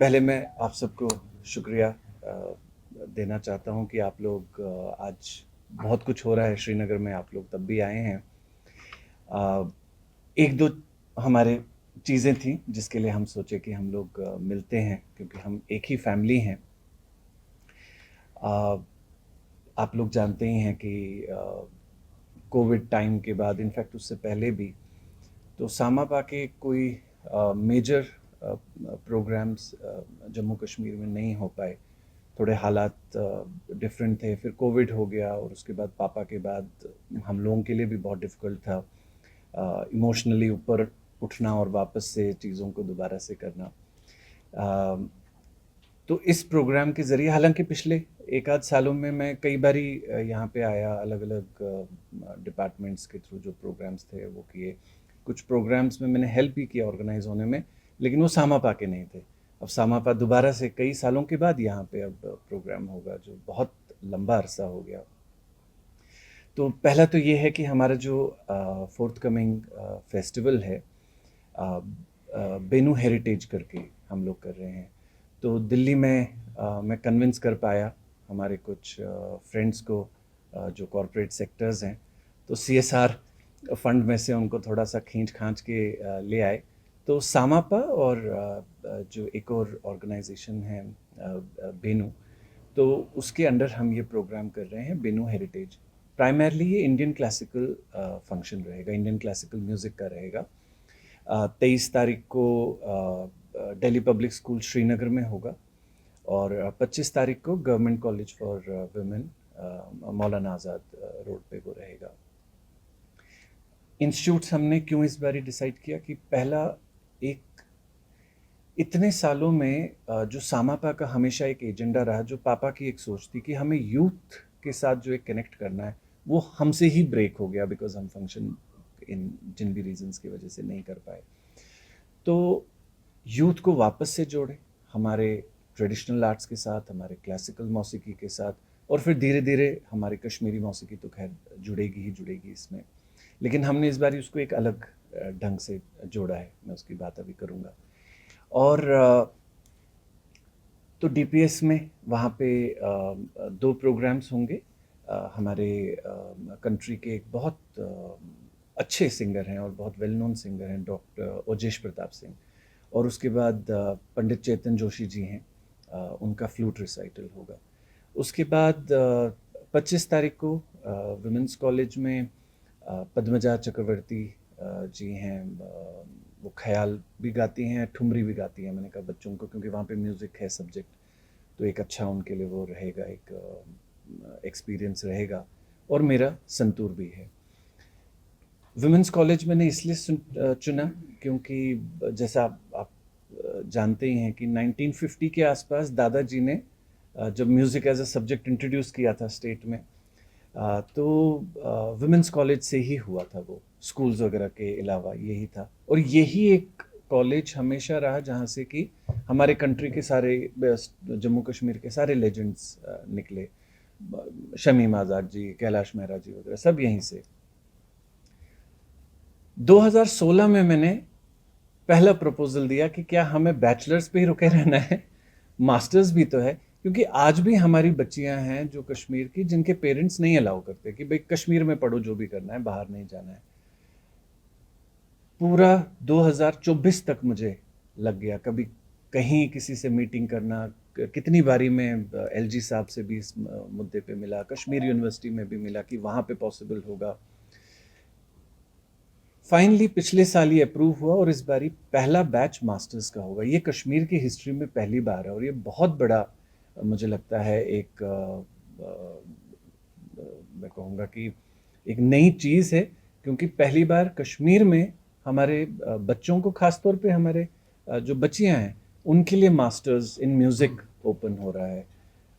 पहले मैं आप सबको शुक्रिया देना चाहता हूँ कि आप लोग आज बहुत कुछ हो रहा है श्रीनगर में, आप लोग तब भी आए हैं। एक दो हमारे चीज़ें थी जिसके लिए हम सोचे कि हम लोग मिलते हैं, क्योंकि हम एक ही फैमिली हैं। आप लोग जानते ही हैं कि कोविड टाइम के बाद, इनफैक्ट उससे पहले भी, तो सामापा के कोई मेजर प्रोग्राम्स जम्मू कश्मीर में नहीं हो पाए। थोड़े हालात डिफरेंट थे, फिर कोविड हो गया और उसके बाद पापा के बाद हम लोगों के लिए भी बहुत डिफ़िकल्ट था इमोशनली ऊपर उठना और वापस से चीज़ों को दोबारा से करना। तो इस प्रोग्राम के ज़रिए, हालांकि पिछले एक आध सालों में मैं कई बारी यहाँ पे आया, अलग अलग डिपार्टमेंट्स के थ्रू जो प्रोग्राम्स थे वो किए। कुछ प्रोग्राम्स में मैंने हेल्प भी किया ऑर्गेनाइज होने में, लेकिन वो सामापा के नहीं थे। अब सामापा दोबारा से कई सालों के बाद यहाँ पे अब प्रोग्राम होगा, जो बहुत लंबा अरसा हो गया। तो पहला तो ये है कि हमारा जो फोर्थ कमिंग फेस्टिवल है, बेनू हेरिटेज करके हम लोग कर रहे हैं। तो दिल्ली में मैं कन्विंस कर पाया हमारे कुछ फ्रेंड्स को जो कॉरपोरेट सेक्टर्स हैं, तो सीएसआर फंड में से उनको थोड़ा सा खींच खांच के ले आए। तो सामापा और जो एक और ऑर्गेनाइजेशन है बेनू, तो उसके अंडर हम ये प्रोग्राम कर रहे हैं, बेनू हेरिटेज। प्राइमरली ये इंडियन क्लासिकल फंक्शन रहेगा, इंडियन क्लासिकल म्यूज़िक का रहेगा। 23 तारीख को दिल्ली पब्लिक स्कूल श्रीनगर में होगा, और 25 तारीख को government college for women Maulana Azad road पे वो रहेगा। इंस्टीट्यूट्स हमने क्यों इस बार डिसाइड किया कि पहला, एक इतने सालों में जो सामापा का हमेशा एक एजेंडा रहा, जो पापा की एक सोच थी कि हमें यूथ के साथ जो एक कनेक्ट करना है, वो हमसे ही ब्रेक हो गया, बिकॉज हम फंक्शन इन जिन भी रीजंस की वजह से नहीं कर पाए। तो यूथ को वापस से जोड़े हमारे ट्रेडिशनल आर्ट्स के साथ, हमारे क्लासिकल मौसीकी के साथ, और फिर धीरे धीरे हमारी कश्मीरी मौसीकी तो खैर जुड़ेगी ही जुड़ेगी इसमें, लेकिन हमने इस बार उसको एक अलग ढंग से जोड़ा है। मैं उसकी बात अभी करूँगा। और तो डीपीएस में वहाँ पे 2 प्रोग्राम्स होंगे। हमारे कंट्री के एक बहुत अच्छे सिंगर हैं और बहुत वेल नोन सिंगर हैं, डॉक्टर ओजेश प्रताप सिंह। और उसके बाद पंडित चेतन जोशी जी हैं, उनका फ्लूट रिसाइटल होगा। उसके बाद 25 तारीख को वुमेंस कॉलेज में पद्मजा चक्रवर्ती जी हैं, वो ख्याल भी गाती हैं, ठुमरी भी गाती हैं। मैंने कहा बच्चों को, क्योंकि वहाँ पे म्यूज़िक है सब्जेक्ट, तो एक अच्छा उनके लिए वो रहेगा, एक एक्सपीरियंस रहेगा। और मेरा संतूर भी है। वुमेंस कॉलेज मैंने इसलिए चुना क्योंकि जैसा आप जानते ही हैं कि 1950 के आसपास दादाजी ने जब music as a subject introduce किया था स्टेट में, तो वुमेंस कॉलेज से ही हुआ था, वो स्कूल्स वगैरह के अलावा यही था। और यही एक कॉलेज हमेशा रहा जहाँ से कि हमारे कंट्री के सारे, जम्मू कश्मीर के सारे लेजेंड्स निकले। शमीम आज़ाद जी, कैलाश मेहरा जी वगैरह सब यहीं से। 2016 में मैंने पहला प्रपोजल दिया कि क्या हमें बैचलर्स पे ही रुके रहना है, मास्टर्स भी तो है, क्योंकि आज भी हमारी बच्चियां हैं जो कश्मीर की, जिनके पेरेंट्स नहीं अलाउ करते कि भाई कश्मीर में पढ़ो, जो भी करना है, बाहर नहीं जाना है। पूरा 2024 तक मुझे लग गया, कभी कहीं किसी से मीटिंग करना, कितनी बारी मैं एलजी साहब से भी इस मुद्दे पे मिला, कश्मीर यूनिवर्सिटी में भी मिला कि वहाँ पे पॉसिबल होगा। फाइनली पिछले साल ही अप्रूव हुआ, और इस बारी पहला बैच मास्टर्स का होगा। ये कश्मीर की हिस्ट्री में पहली बार है, और ये बहुत बड़ा मुझे लगता है एक मैं कहूँगा कि एक नई चीज़ है, क्योंकि पहली बार कश्मीर में हमारे बच्चों को, ख़ास तौर पे हमारे जो बच्चियाँ हैं, उनके लिए मास्टर्स इन म्यूज़िक ओपन हो रहा है।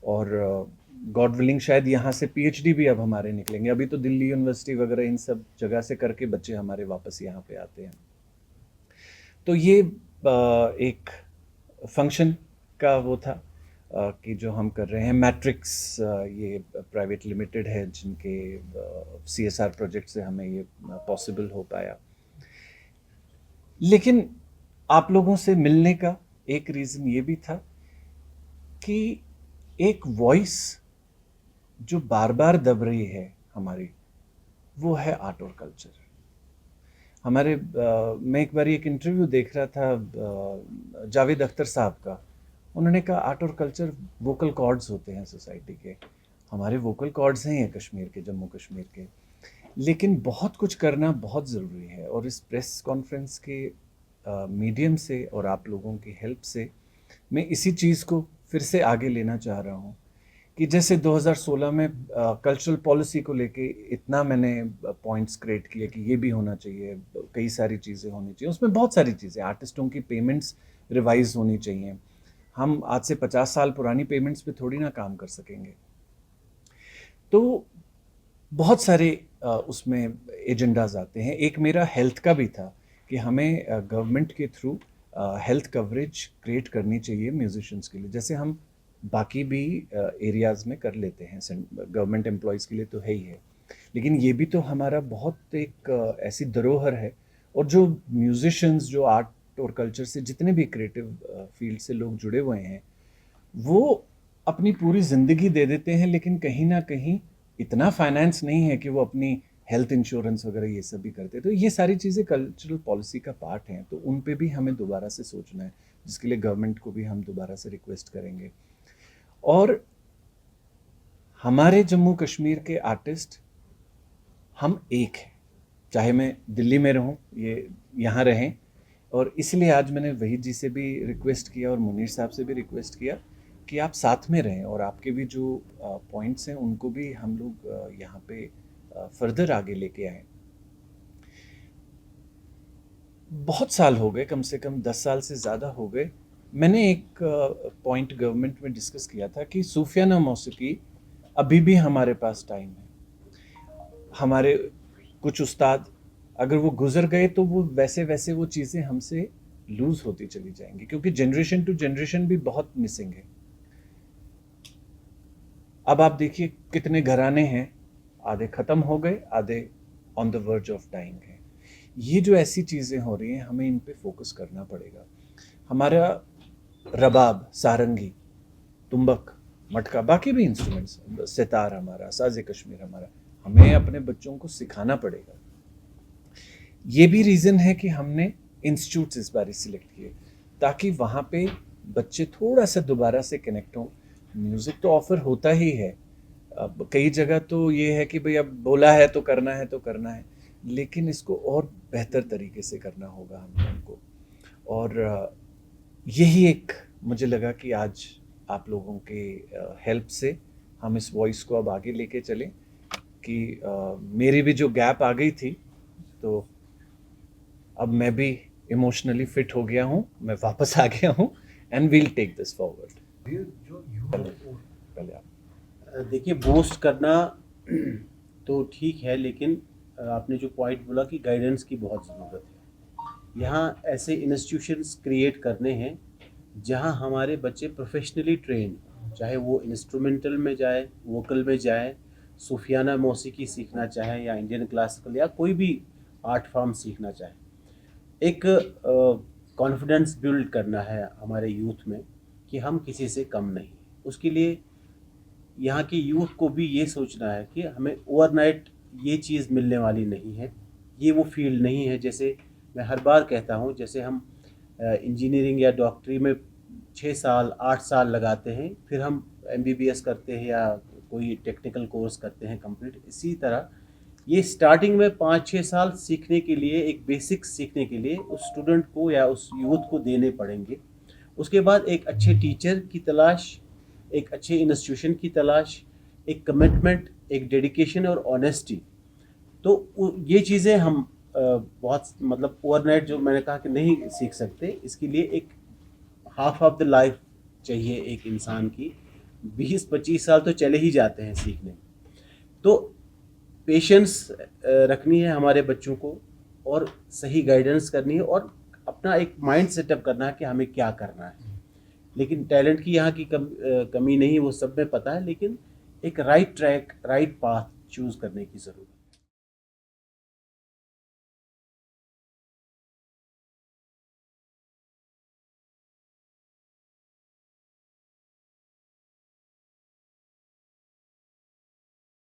और गॉड विलिंग शायद यहाँ से पीएचडी भी अब हमारे निकलेंगे। अभी तो दिल्ली यूनिवर्सिटी वगैरह इन सब जगह से करके बच्चे हमारे वापस यहाँ पे आते हैं। तो ये एक फंक्शन का वो था कि जो हम कर रहे हैं। मैट्रिक्स ये प्राइवेट लिमिटेड है, जिनके सीएसआर प्रोजेक्ट से हमें ये पॉसिबल हो पाया। लेकिन आप लोगों से मिलने का एक रीज़न ये भी था कि एक वॉइस जो बार-बार दब रही है हमारी, वो है आर्ट और कल्चर। हमारे मैं एक बारी एक इंटरव्यू देख रहा था जावेद अख्तर साहब का। उन्होंने कहा आर्ट और कल्चर वोकल कॉर्ड्स होते हैं सोसाइटी के। हमारे वोकल कॉर्ड्स हैं ये कश्मीर के, जम्मू कश्मीर के। लेकिन बहुत कुछ करना बहुत ज़रूरी है, और इस प्रेस कॉन्फ्रेंस के मीडियम से और आप लोगों की हेल्प से मैं इसी चीज़ को फिर से आगे लेना चाह रहा हूँ कि जैसे 2016 में कल्चरल पॉलिसी को लेके इतना मैंने पॉइंट्स क्रिएट किए कि ये भी होना चाहिए, कई सारी चीज़ें होनी चाहिए, उसमें बहुत सारी चीज़ें, आर्टिस्टों की पेमेंट्स रिवाइज होनी चाहिए। हम आज से 50 साल पुरानी पेमेंट्स पे थोड़ी ना काम कर सकेंगे। तो बहुत सारे उसमें एजेंडाज आते हैं। एक मेरा हेल्थ का भी था कि हमें गवर्नमेंट के थ्रू हेल्थ कवरेज क्रिएट करनी चाहिए म्यूजिशियंस के लिए, जैसे हम बाकी भी एरियाज़ में कर लेते हैं, गवर्नमेंट एम्प्लॉयज़ के लिए तो है ही है। लेकिन ये भी तो हमारा बहुत एक ऐसी धरोहर है, और जो म्यूजिशियंस, जो आर्ट और कल्चर से जितने भी क्रिएटिव फील्ड से लोग जुड़े हुए हैं, वो अपनी पूरी ज़िंदगी दे देते हैं, लेकिन कहीं ना कहीं इतना फाइनेंस नहीं है कि वो अपनी हेल्थ इंश्योरेंस वगैरह ये सब भी करते। तो ये सारी चीज़ें कल्चरल पॉलिसी का पार्ट हैं, तो उन पे भी हमें दोबारा से सोचना है, जिसके लिए गवर्नमेंट को भी हम दोबारा से रिक्वेस्ट करेंगे। और हमारे जम्मू कश्मीर के आर्टिस्ट हम एक हैं, चाहे मैं दिल्ली में रहूं, ये यहाँ रहें, और इसलिए आज मैंने वहीद जी से भी रिक्वेस्ट किया और मुनीर साहब से भी रिक्वेस्ट किया कि आप साथ में रहें, और आपके भी जो पॉइंट्स हैं उनको भी हम लोग यहाँ पे फर्दर आगे लेके आए। बहुत साल हो गए, कम से कम 10 साल से ज़्यादा हो गए। मैंने एक पॉइंट गवर्नमेंट में डिस्कस किया था कि सूफियाना मौसीकी अभी भी हमारे पास टाइम है। हमारे कुछ उस्ताद अगर वो गुजर गए तो वो वैसे वैसे वो चीज़ें हमसे लूज़ होती चली जाएंगी, क्योंकि जनरेशन टू जनरेशन भी बहुत मिसिंग है। अब आप देखिए कितने घराने हैं, आधे ख़त्म हो गए, आधे on the verge of dying है। ये जो ऐसी चीज़ें हो रही हैं, हमें इन पे फोकस करना पड़ेगा। हमारा रबाब, सारंगी, तुम्बक, मटका, बाकी भी इंस्ट्रूमेंट्स, सितार हमारा, साज़े कश्मीर हमारा, हमें अपने बच्चों को सिखाना पड़ेगा। ये भी रीज़न है कि हमने इंस्टीट्यूट्स इस बार सिलेक्ट किए, ताकि वहाँ पे बच्चे थोड़ा सा दोबारा से कनेक्ट हों। म्यूज़िक तो ऑफ़र होता ही है, अब कई जगह तो ये है कि भाई अब बोला है तो करना है तो करना है, लेकिन इसको और बेहतर तरीके से करना होगा हम लोगों को। और यही एक मुझे लगा कि आज आप लोगों के हेल्प से हम इस वॉइस को अब आगे लेके चलें कि मेरी भी जो गैप आ गई थी, तो अब मैं भी इमोशनली फिट हो गया हूँ, मैं वापस आ गया हूँ, and we'll take this forward. पहले आप देखिए, बोस्ट करना तो ठीक है, लेकिन आपने जो पॉइंट बोला कि गाइडेंस की बहुत ज़रूरत है। यहाँ ऐसे इंस्टीट्यूशंस क्रिएट करने हैं जहाँ हमारे बच्चे प्रोफेशनली ट्रेन, चाहे वो इंस्ट्रूमेंटल में जाए, वोकल में जाए, सूफियाना मौसीकी सीखना चाहे या इंडियन क्लासिकल या कोई भी आर्ट फॉर्म सीखना चाहे। एक कॉन्फिडेंस बिल्ड करना है हमारे यूथ में कि हम किसी से कम नहीं। उसके लिए यहाँ की यूथ को भी ये सोचना है कि हमें ओवरनाइट ये चीज़ मिलने वाली नहीं है, ये वो फील्ड नहीं है। जैसे मैं हर बार कहता हूँ, जैसे हम इंजीनियरिंग या डॉक्टरी में 6 साल 8 साल लगाते हैं, फिर हम MBBS करते हैं या कोई टेक्निकल कोर्स करते हैं कंप्लीट, इसी तरह ये स्टार्टिंग में 5-6 साल सीखने के लिए, एक बेसिक्स सीखने के लिए उस स्टूडेंट को या उस यूथ को देने पड़ेंगे। उसके बाद एक अच्छे टीचर की तलाश, एक अच्छे इंस्टीट्यूशन की तलाश, एक कमिटमेंट, एक डेडिकेशन और ऑनेस्टी। तो ये चीज़ें हम बहुत मतलब ओवरनाइट जो मैंने कहा कि नहीं सीख सकते, इसके लिए एक हाफ ऑफ द लाइफ चाहिए एक इंसान की। 20-25 साल तो चले ही जाते हैं सीखने में। तो पेशेंस रखनी है हमारे बच्चों को, और सही गाइडेंस करनी है, और अपना एक माइंड सेटअप करना है कि हमें क्या करना है। लेकिन टैलेंट की यहाँ की कमी नहीं, वो सब में पता है, लेकिन एक right track, right path choose करने की ज़रूरत है।